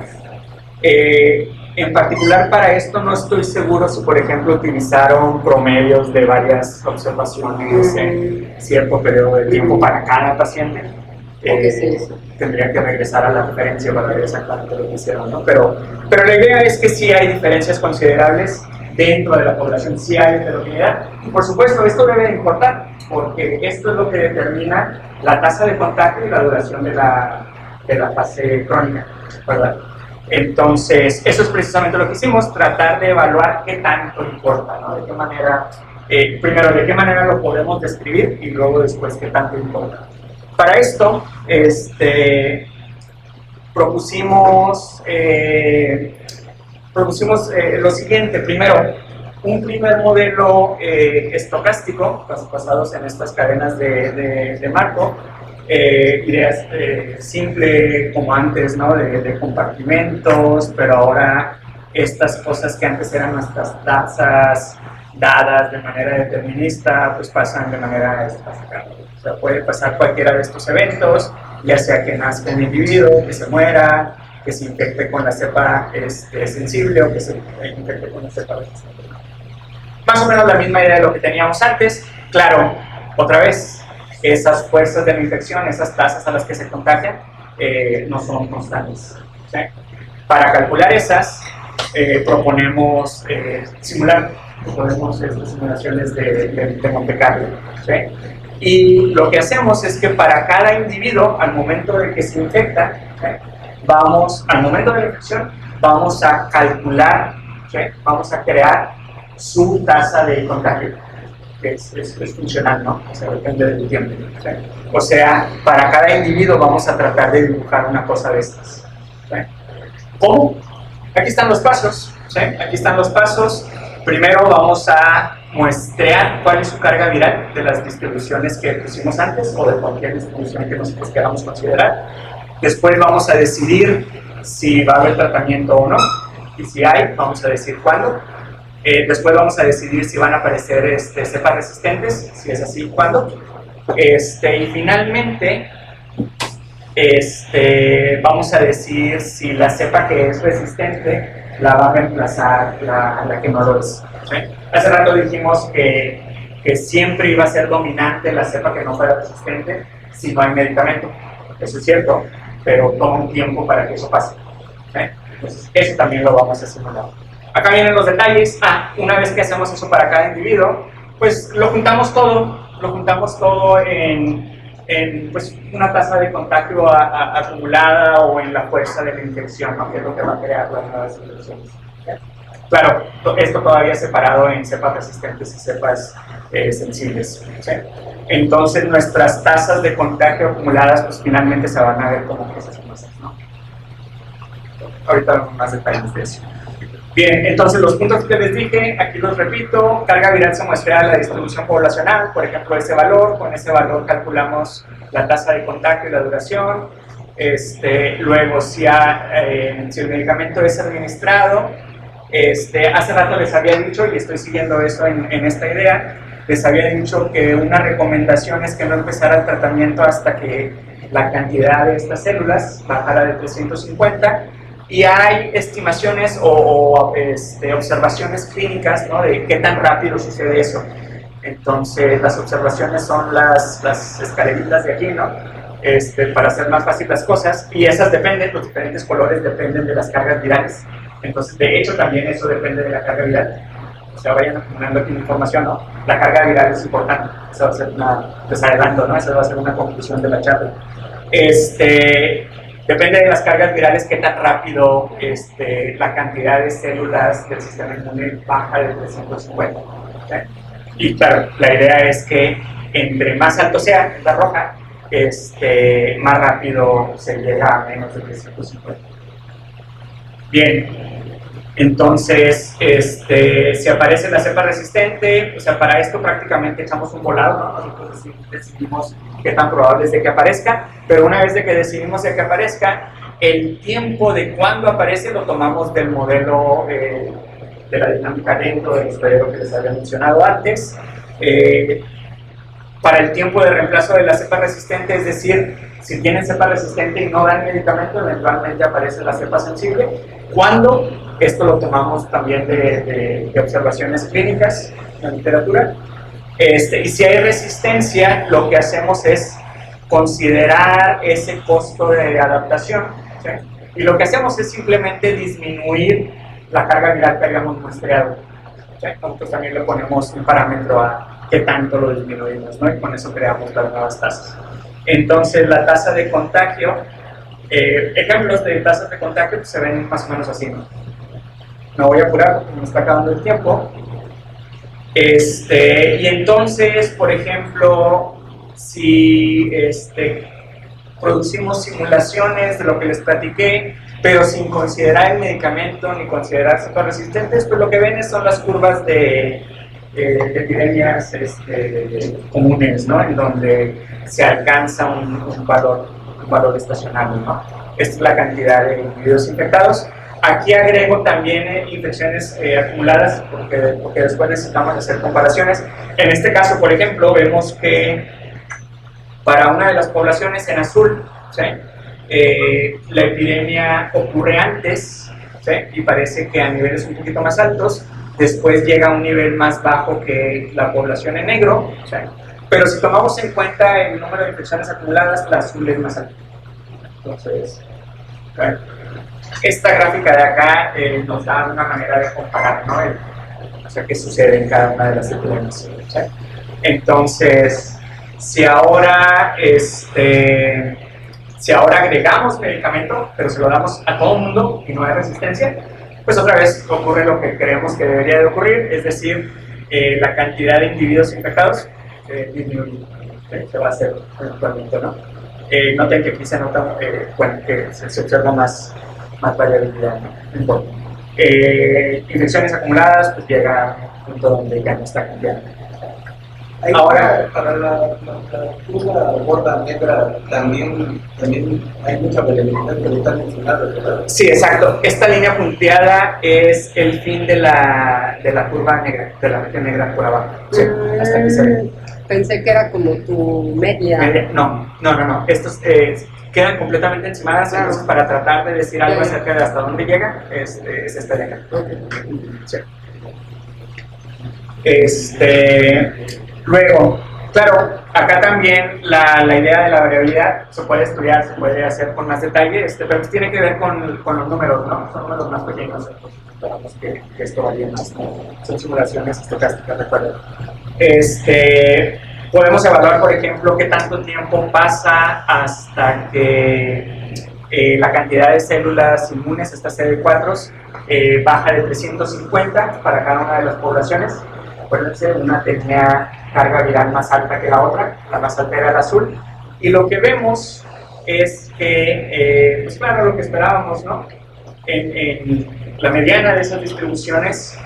En particular para esto no estoy seguro si, por ejemplo, utilizaron promedios de varias observaciones en cierto periodo de tiempo para cada paciente. Tendría que regresar a la referencia para ver exactamente lo que hicieron, ¿no? Pero la idea es que sí hay diferencias considerables dentro de la población, sí hay heterogeneidad. Y por supuesto, esto debe de importar, porque esto es lo que determina la tasa de contagio y la duración de la fase crónica, ¿verdad? Entonces, eso es precisamente lo que hicimos, tratar de evaluar qué tanto importa, ¿no? De qué manera, primero, de qué manera lo podemos describir y luego después qué tanto importa. Para esto, propusimos lo siguiente. Primero, un primer modelo estocástico, basados en estas cadenas de Markov, ideas simple como antes, ¿no? De compartimentos, pero ahora estas cosas que antes eran nuestras tasas dadas de manera determinista, pues pasan de manera estocástica. O sea, puede pasar cualquiera de estos eventos, ya sea que nazca un individuo, que se muera, que se infecte con la cepa sensible o que se infecte con la cepa resistente. Más o menos la misma idea de lo que teníamos antes. Claro, otra vez, esas fuerzas de la infección, esas tasas a las que se contagian, no son constantes. ¿Sí? Para calcular esas, proponemos simular, proponemos estas simulaciones de Monte Carlo. ¿Sí? Y lo que hacemos es que para cada individuo, al momento de que se infecta, al momento de la infección, vamos a calcular, vamos a crear su tasa de contagio. que es funcional, ¿no? O sea, depende del tiempo. ¿Sí? O sea, para cada individuo vamos a tratar de dibujar una cosa de estas. ¿Sí? ¿Cómo? Aquí están los pasos. ¿Sí? Aquí están los pasos. Primero vamos a muestrear cuál es su carga viral de las distribuciones que pusimos antes o de cualquier distribución que nosotros queramos considerar. Después vamos a decidir si va a haber tratamiento o no, y si hay, vamos a decir cuándo. Después vamos a decidir si van a aparecer cepas resistentes, si es así, cuándo. Y finalmente vamos a decir si la cepa que es resistente la va a reemplazar la que no lo es. ¿Sí? Hace rato dijimos que siempre iba a ser dominante la cepa que no fuera resistente si no hay medicamento. Eso es cierto, pero toma un tiempo para que eso pase. ¿Sí? Entonces, eso también lo vamos a simular. Acá vienen los detalles. Una vez que hacemos eso para cada individuo, pues lo juntamos todo en pues, una tasa de contagio acumulada o en la fuerza de la infección, ¿no? Que es lo que va a crear las nuevas infecciones. ¿Sí? Claro, esto todavía separado en cepas resistentes y cepas sensibles. ¿Sí? Entonces nuestras tasas de contagio acumuladas pues finalmente se van a ver como que esas cosas, ¿no? Ahorita más detalles de eso. Bien, entonces los puntos que les dije, aquí los repito. Carga viral se muestra la distribución poblacional, por ejemplo ese valor, con ese valor calculamos la tasa de contagio y la duración. Luego si el medicamento es administrado, hace rato les había dicho, y estoy siguiendo eso en esta idea, les había dicho que una recomendación es que no empezara el tratamiento hasta que la cantidad de estas células bajara de 350, y hay estimaciones o observaciones clínicas, ¿no? De qué tan rápido sucede eso. Entonces las observaciones son las escaleritas de aquí, ¿no? Para hacer más fácil las cosas, y esas dependen, los diferentes colores dependen de las cargas virales. Entonces de hecho también eso depende de la carga viral. O sea, vayan acumulando aquí información, ¿no? La carga viral es importante. Esa va a ser les adelanto, ¿no? Esa va a ser una conclusión de la charla. Depende de las cargas virales qué tan rápido la cantidad de células del sistema inmune baja de 350. ¿Sí? Y claro, la idea es que entre más alto sea, la roja, más rápido se llega a menos de 350. Bien. Entonces, si aparece la cepa resistente, o sea, para esto prácticamente echamos un volado, ¿no? Nosotros decidimos qué tan probable es de que aparezca, pero una vez de que decidimos de que aparezca, el tiempo de cuándo aparece lo tomamos del modelo de la dinámica lento del historiador que les había mencionado antes. Para el tiempo de reemplazo de la cepa resistente, es decir, si tienen cepa resistente y no dan medicamento, eventualmente aparece la cepa sensible. ¿Cuándo? Esto lo tomamos también de observaciones clínicas en la literatura. Y si hay resistencia, lo que hacemos es considerar ese costo de adaptación. ¿Sí? Y lo que hacemos es simplemente disminuir la carga viral que habíamos muestreado. ¿Sí? Nosotros también le ponemos un parámetro a qué tanto lo disminuimos, ¿no? Y con eso creamos las nuevas tasas. Entonces, la tasa de contagio, ejemplos de tasas de contagio pues, se ven más o menos así, ¿no? Me voy a apurar porque me está acabando el tiempo. Y entonces, por ejemplo, si producimos simulaciones de lo que les platiqué, pero sin considerar el medicamento ni considerar cepas resistentes, pues lo que ven son las curvas de epidemias comunes, ¿no? En donde se alcanza un valor estacionario, ¿no? Esta es la cantidad de individuos infectados. Aquí agrego también infecciones acumuladas porque después necesitamos hacer comparaciones. En este caso, por ejemplo, vemos que para una de las poblaciones en azul, ¿sí? La epidemia ocurre antes, ¿sí? Y parece que a niveles un poquito más altos, después llega a un nivel más bajo que la población en negro, ¿sí? Pero si tomamos en cuenta el número de infecciones acumuladas, la azul es más alta. Entonces, ¿sí? Esta gráfica de acá nos da una manera de comparar, ¿no? O sea, qué sucede en cada una de las epidemias. ¿Sí? Entonces, si ahora agregamos medicamento, pero se lo damos a todo el mundo y no hay resistencia, pues otra vez ocurre lo que creemos que debería de ocurrir, es decir, la cantidad de individuos infectados disminuye. Se va a hacer eventualmente, ¿no? Noten que aquí se nota, bueno, que se observa más variabilidad, ¿no? No importa. Infecciones acumuladas, pues llega a un punto donde ya no está cambiando. Ahora, para la curva gorda negra también hay mucha variabilidad que ahorita mencionado, ¿verdad? Sí, exacto. Esta línea punteada es el fin de la curva negra, de la región negra por abajo. Sí, hasta aquí se ve. Pensé que era como tu media. No. Estos quedan completamente encimadas, entonces para tratar de decir algo acerca de hasta dónde llega, es esta de acá. Sí. Luego, claro, acá también la idea de la variabilidad se puede estudiar, se puede hacer con más detalle, pero tiene que ver con los números, ¿no? Son números más pequeños, entonces esperamos que esto varíe más, ¿no? Son simulaciones estocásticas, recuerden. Podemos evaluar, por ejemplo, qué tanto tiempo pasa hasta que la cantidad de células inmunes, estas CD4, baja de 350 para cada una de las poblaciones. Acuérdense, una tenía carga viral más alta que la otra, la más alta era el azul, y lo que vemos es que, pues claro, lo que esperábamos, ¿no? En la mediana de esas distribuciones,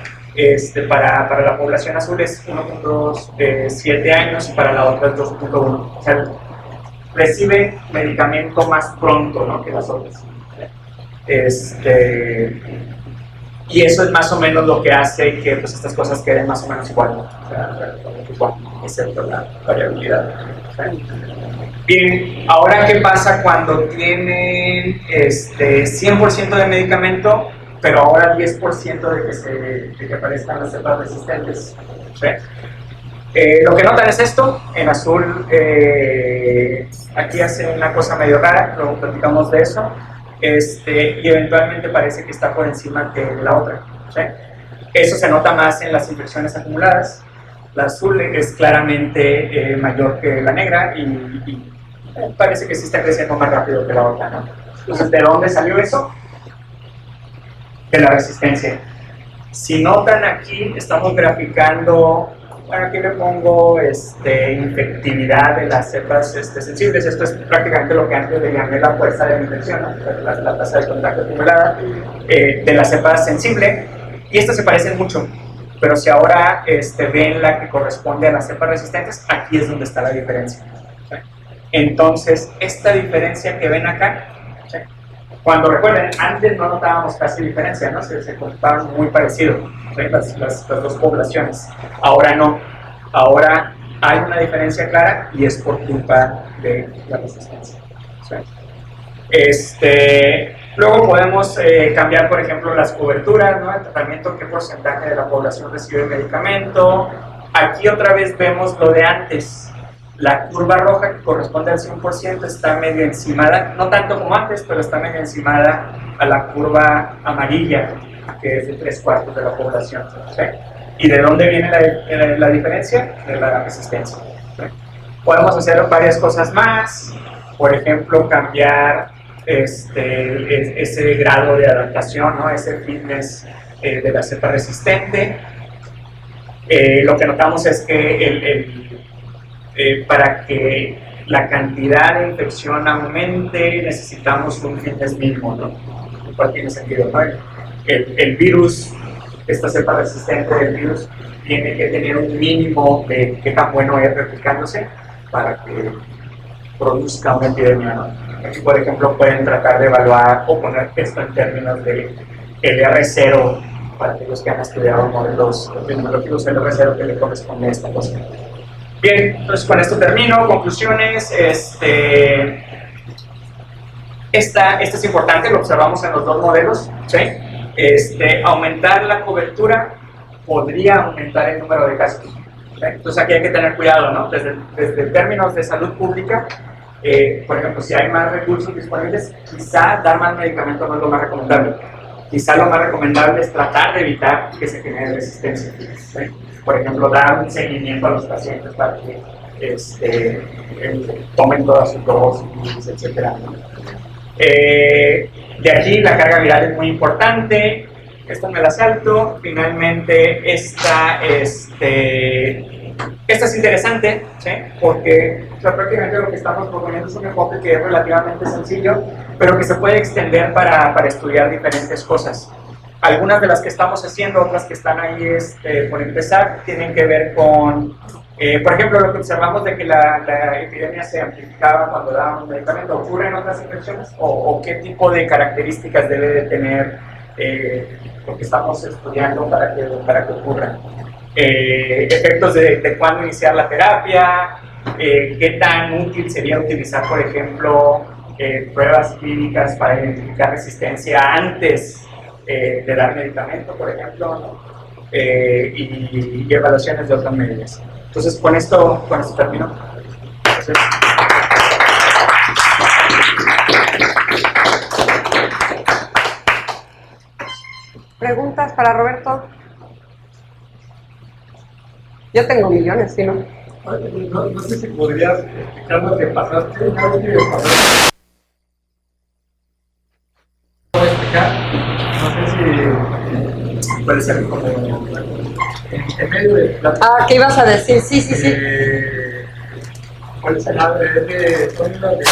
para la población azul es 1.7 años y para la otra es 2.1. O sea, recibe medicamento más pronto, ¿no?, que las otras. Y eso es más o menos lo que hace que pues, estas cosas queden más o menos igual, ¿no? O sea, igual, excepto la variabilidad. Bien, ahora ¿qué pasa cuando tienen 100% de medicamento, pero ahora 10% de que aparezcan las cepas resistentes? ¿Sí? Lo que notan es esto, en azul, aquí hace una cosa medio rara, luego platicamos de eso. Y eventualmente parece que está por encima de la otra, ¿sí? Eso se nota más en las infecciones acumuladas. La azul es claramente mayor que la negra y parece que sí está creciendo más rápido que la otra, ¿no? Entonces, ¿de dónde salió eso? De la resistencia. Si notan aquí, estamos graficando, bueno, aquí le pongo infectividad de las cepas sensibles. Esto es prácticamente lo que antes le llamé la fuerza de infección, ¿no? La tasa de contacto acumulada de la cepa sensible, y estas se parecen mucho, pero si ahora ven la que corresponde a las cepas resistentes, aquí es donde está la diferencia. ¿Sí? Entonces, esta diferencia que ven acá, ¿sí?, cuando recuerden, antes no notábamos casi diferencia, ¿no? Se comportaban muy parecidos, ¿sí?, las dos poblaciones. Ahora no. Ahora hay una diferencia clara y es por culpa de la resistencia. ¿Sí? Luego podemos cambiar, por ejemplo, las coberturas, ¿no? El tratamiento, qué porcentaje de la población recibe el medicamento. Aquí otra vez vemos lo de antes. La curva roja, que corresponde al 100%, está medio encimada, no tanto como antes, pero está medio encimada a la curva amarilla, que es de 3/4 de la población. ¿Sí? ¿Y de dónde viene la diferencia? De la resistencia. ¿Sí? Podemos hacer varias cosas más, por ejemplo, cambiar ese grado de adaptación, ¿no? Ese fitness de la cepa resistente. Lo que notamos es que para que la cantidad de infección aumente, necesitamos un fitness mínimo, ¿no? Lo cual tiene sentido, ¿no? El virus, esta cepa resistente del virus, tiene que tener un mínimo de qué tan bueno es replicándose para que produzca una epidemia, ¿no? Aquí, por ejemplo, pueden tratar de evaluar o poner esto en términos de LR0 para aquellos que han estudiado modelos epidemiológicos, el LR0 que le corresponde a esta cosa. Bien, entonces con esto termino. Conclusiones. Este es importante, lo observamos en los dos modelos, ¿sí? Aumentar la cobertura podría aumentar el número de casos, ¿sí? Entonces aquí hay que tener cuidado, ¿no? Desde términos de salud pública, por ejemplo, si hay más recursos disponibles, quizá dar más medicamento no es lo más recomendable. Quizá lo más recomendable es tratar de evitar que se genere resistencia, ¿sí? Por ejemplo, dar un seguimiento a los pacientes para que tomen todas sus dosis, etc. De aquí la carga viral es muy importante. esta me la salto. Finalmente, esta es interesante, ¿sí? Porque prácticamente lo que estamos proponiendo es un enfoque que es relativamente sencillo, pero que se puede extender para estudiar diferentes cosas. Algunas de las que estamos haciendo, otras que están ahí por empezar, tienen que ver con, por ejemplo, lo que observamos de que la epidemia se amplificaba cuando daban un medicamento. ¿Ocurre en otras infecciones? ¿O qué tipo de características debe de tener lo que estamos estudiando para que ocurra? Efectos de cuándo iniciar la terapia, qué tan útil sería utilizar, por ejemplo, pruebas clínicas para identificar resistencia antes de dar medicamento, por ejemplo, ¿no? Y evaluaciones de otras medidas. Entonces, con esto termino. Entonces, ¿preguntas para Roberto? Yo tengo millones, ¿sí, no? No sé si podrías explicar lo que pasaste. Una vez que pasaste. ¿Puedo explicar? No sé si puede ser como en medio de la. Ah, ¿qué ibas a decir? Sí. ¿Cuál es el nombre de fórmula de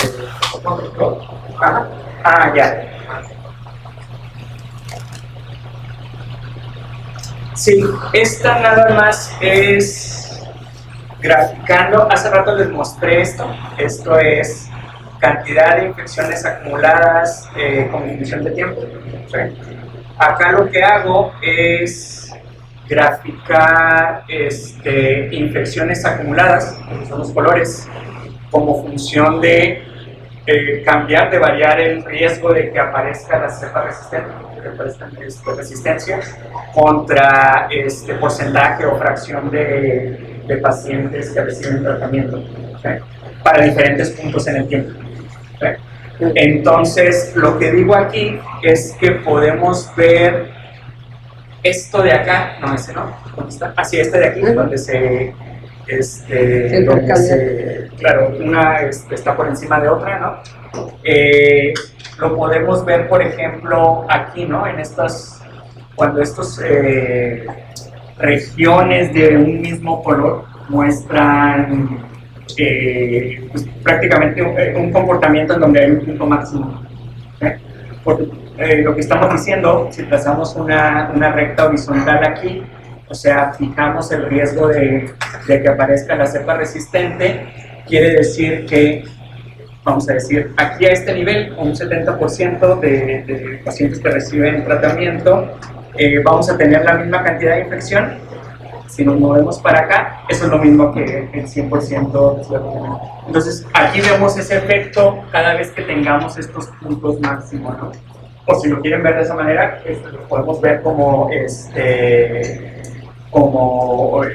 control? ajá. Ya. Sí, esta nada más es graficando. Hace rato les mostré esto. Esto es cantidad de infecciones acumuladas con disminución de tiempo. ¿Sí? Acá lo que hago es graficar infecciones acumuladas, que son los colores, como función de cambiar, de variar el riesgo de que aparezca la cepa resistente, que aparezcan resistencias, contra porcentaje o fracción de pacientes que reciben tratamiento, ¿sí? Para diferentes puntos en el tiempo. ¿Sí? Entonces, lo que digo aquí es que podemos ver esto de acá, no, ese no, ¿dónde está? Así, de aquí, donde claro, una está por encima de otra, ¿no? Lo podemos ver, por ejemplo, aquí, ¿no? En cuando estas regiones de un mismo color muestran pues, prácticamente un comportamiento en donde hay un punto máximo. Porque lo que estamos diciendo, si trazamos una recta horizontal aquí, o sea, fijamos el riesgo de que aparezca la cepa resistente, quiere decir que, vamos a decir, aquí a este nivel, un 70% de pacientes que reciben tratamiento, vamos a tener la misma cantidad de infección. Si nos movemos para acá, eso es lo mismo que el 100%. Entonces, aquí vemos ese efecto cada vez que tengamos estos puntos máximos, ¿no? O si lo quieren ver de esa manera, lo podemos ver como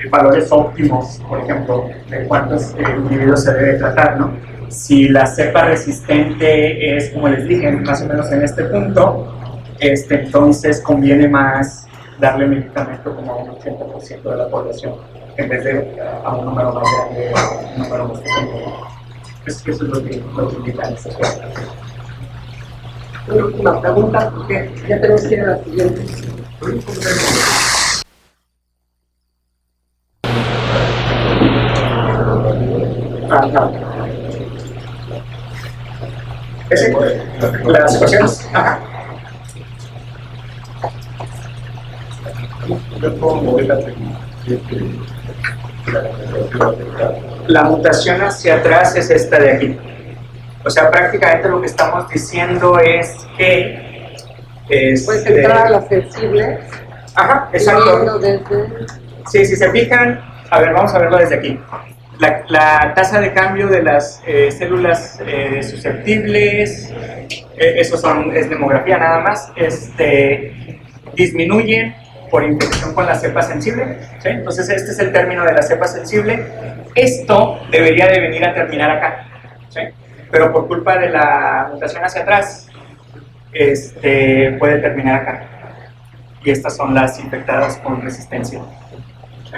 valores óptimos, por ejemplo, de cuántos individuos se debe tratar, ¿no? Si la cepa resistente es, como les dije, más o menos en este punto, entonces conviene más darle medicamento como a un 80% de la población, en vez de a un número más grande, un número más pequeño. Eso es lo que indican estas cosas. Una última pregunta, porque ya tenemos que ir a la siguiente. Ajá. Las ecuaciones. Ajá. La mutación hacia atrás es esta de aquí. O sea, prácticamente lo que estamos diciendo es que puedes entrar a las sensibles. Ajá, exacto. Sí, si se fijan, a ver, vamos a verlo desde aquí. La tasa de cambio de las células susceptibles, eso es demografía nada más, disminuyen por infección con la cepa sensible, ¿sí? Entonces este es el término de la cepa sensible. Esto debería de venir a terminar acá, ¿sí? Pero por culpa de la mutación hacia atrás, puede terminar acá. Y estas son las infectadas con resistencia, ¿sí?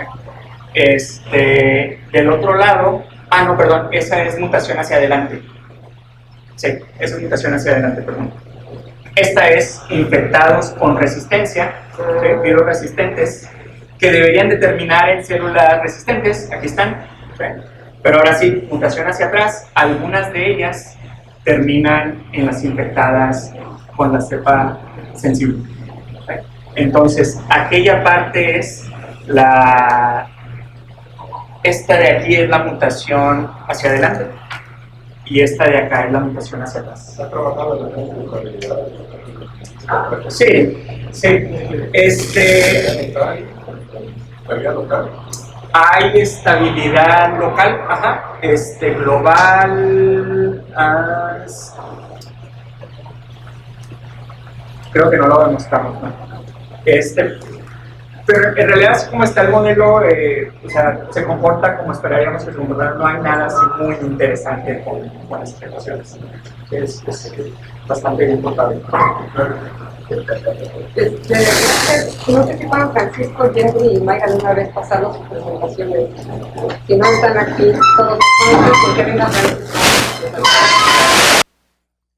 Del otro lado, no, perdón, esa es mutación hacia adelante. Sí, esa es mutación hacia adelante, perdón. Esta es infectados con resistencia, ¿sí? Virus resistentes, que deberían de terminar en células resistentes, aquí están, ¿sí? Pero ahora sí, mutación hacia atrás, algunas de ellas terminan en las infectadas con la cepa sensible. ¿Sí? Entonces, aquella parte es esta de aquí es la mutación hacia adelante y esta de acá es la mutación hacia atrás. ¿Se ha trabajado en la culpabilidad? Sí, sí. ¿Estabilidad local? Hay estabilidad local, ajá, global, creo que no lo demostramos, ¿no? Pero en realidad así como está el modelo, o sea, se comporta como esperaríamos que se comportara, no hay nada así muy interesante con las ecuaciones. Es bastante bien portable. No sé si fueron Francisco, Jenny y Mayra una vez pasaron sus presentaciones. Si no están aquí, todos porque venga Francisco.